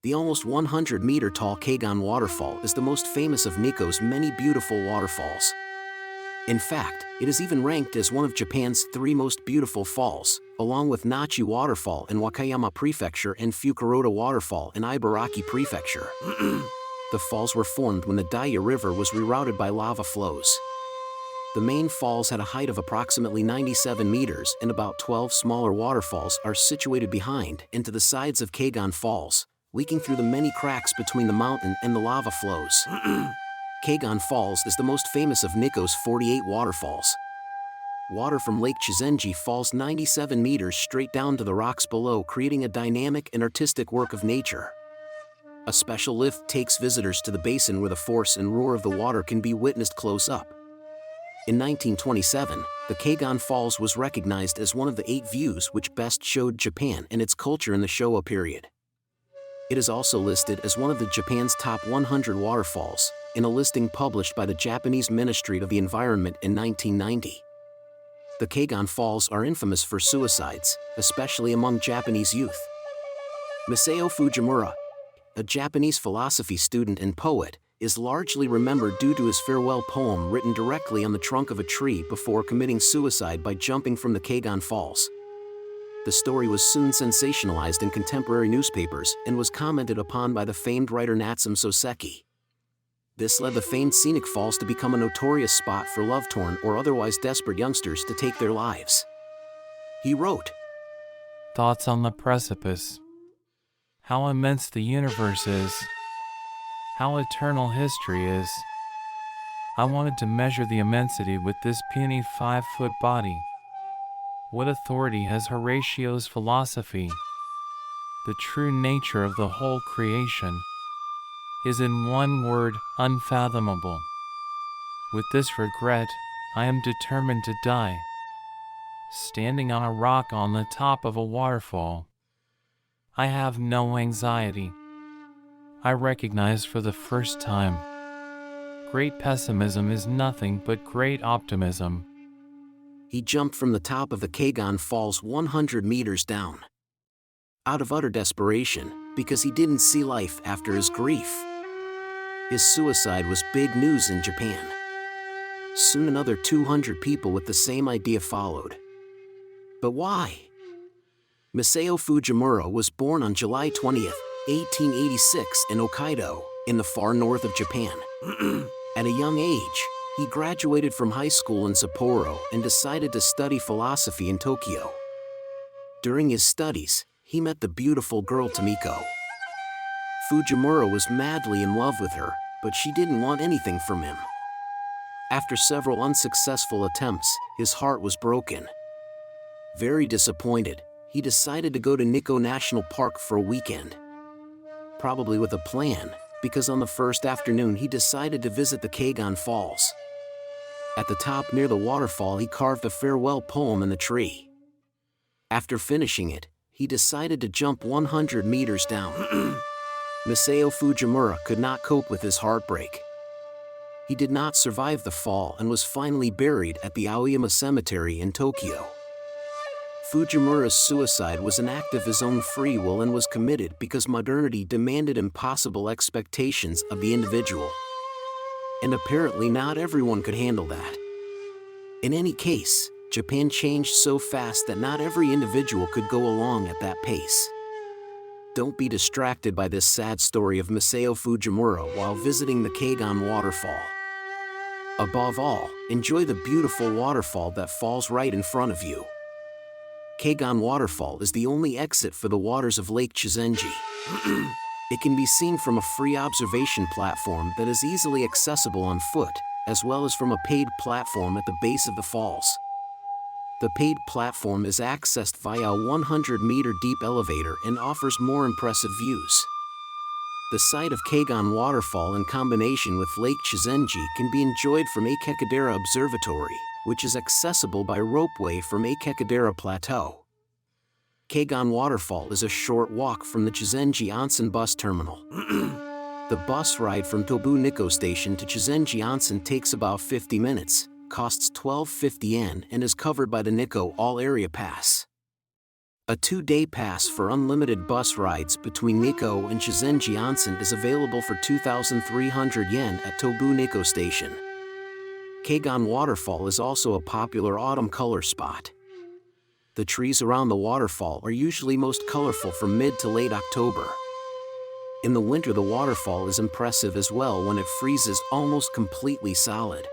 The almost 100-meter-tall Kegon Waterfall is the most famous of Nikko's many beautiful waterfalls. In fact, it is even ranked as one of Japan's 3 most beautiful falls, along with Nachi Waterfall in Wakayama Prefecture and Fukuroda Waterfall in Ibaraki Prefecture. The falls were formed when the Daya River was rerouted by lava flows. The main falls had a height of approximately 97 meters, and about 12 smaller waterfalls are situated behind and to the sides of Kegon Falls, leaking through the many cracks between the mountain and the lava flows. Kegon Falls is the most famous of Nikko's 48 waterfalls. Water from Lake Chizenji falls 97 meters straight down to the rocks below, creating a dynamic and artistic work of nature. A special lift takes visitors to the basin where the force and roar of the water can be witnessed close up. In 1927, the Kegon Falls was recognized as one of the 8 views which best showed Japan and its culture in the Showa period. It is also listed as one of Japan's top 100 waterfalls, in a listing published by the Japanese Ministry of the Environment in 1990. The Kegon Falls are infamous for suicides, especially among Japanese youth. Misao Fujimara, a Japanese philosophy student and poet, is largely remembered due to his farewell poem written directly on the trunk of a tree before committing suicide by jumping from the Kegon Falls. The story was soon sensationalized in contemporary newspapers and was commented upon by the famed writer Natsume Soseki. This led the famed scenic falls to become a notorious spot for love-torn or otherwise desperate youngsters to take their lives. He wrote, Thoughts on the precipice. How immense the universe is. How eternal history is. I wanted to measure the immensity with this puny 5-foot body. What authority has Horatio's philosophy? The true nature of the whole creation is in one word, unfathomable. With this regret, I am determined to die. Standing on a rock on the top of a waterfall, I have no anxiety. I recognize for the first time, great pessimism is nothing but great optimism. He jumped from the top of the Kegon Falls 100 meters down. Out of utter desperation, because he didn't see life after his grief. His suicide was big news in Japan. Soon another 200 people with the same idea followed. But why? Misao Fujimura was born on July 20, 1886 in Hokkaido, in the far north of Japan. At a young age, he graduated from high school in Sapporo and decided to study philosophy in Tokyo. During his studies, he met the beautiful girl Tomiko. Fujimura was madly in love with her, but she didn't want anything from him. After several unsuccessful attempts, his heart was broken. Very disappointed, he decided to go to Nikko National Park for a weekend. Probably with a plan, because on the first afternoon he decided to visit the Kegon Falls. At the top near the waterfall he carved a farewell poem in the tree. After finishing it, he decided to jump 100 meters down. Misao Fujimura could not cope with his heartbreak. He did not survive the fall and was finally buried at the Aoyama Cemetery in Tokyo. Fujimura's suicide was an act of his own free will and was committed because modernity demanded impossible expectations of the individual. And apparently not everyone could handle that. In any case, Japan changed so fast that not every individual could go along at that pace. Don't be distracted by this sad story of Misao Fujimura while visiting the Kegon waterfall. Above all, enjoy the beautiful waterfall that falls right in front of you. Kegon Waterfall is the only exit for the waters of Lake Chizenji. It can be seen from a free observation platform that is easily accessible on foot, as well as from a paid platform at the base of the falls. The paid platform is accessed via a 100-meter deep elevator and offers more impressive views. The sight of Kegon Waterfall in combination with Lake Chizenji can be enjoyed from Akekadera Observatory, which is accessible by ropeway from Akekadera Plateau. Kegon Waterfall is a short walk from the Chizenji Onsen bus terminal. The bus ride from Tobu Nikko Station to Chizenji Onsen takes about 50 minutes, costs 1250 yen, and is covered by the Nikko All Area Pass. A 2-day pass for unlimited bus rides between Nikko and Shizen-Jiansen is available for 2,300 yen at Tobu Nikko Station. Kegon Waterfall is also a popular autumn color spot. The trees around the waterfall are usually most colorful from mid to late October. In the winter, the waterfall is impressive as well when it freezes almost completely solid.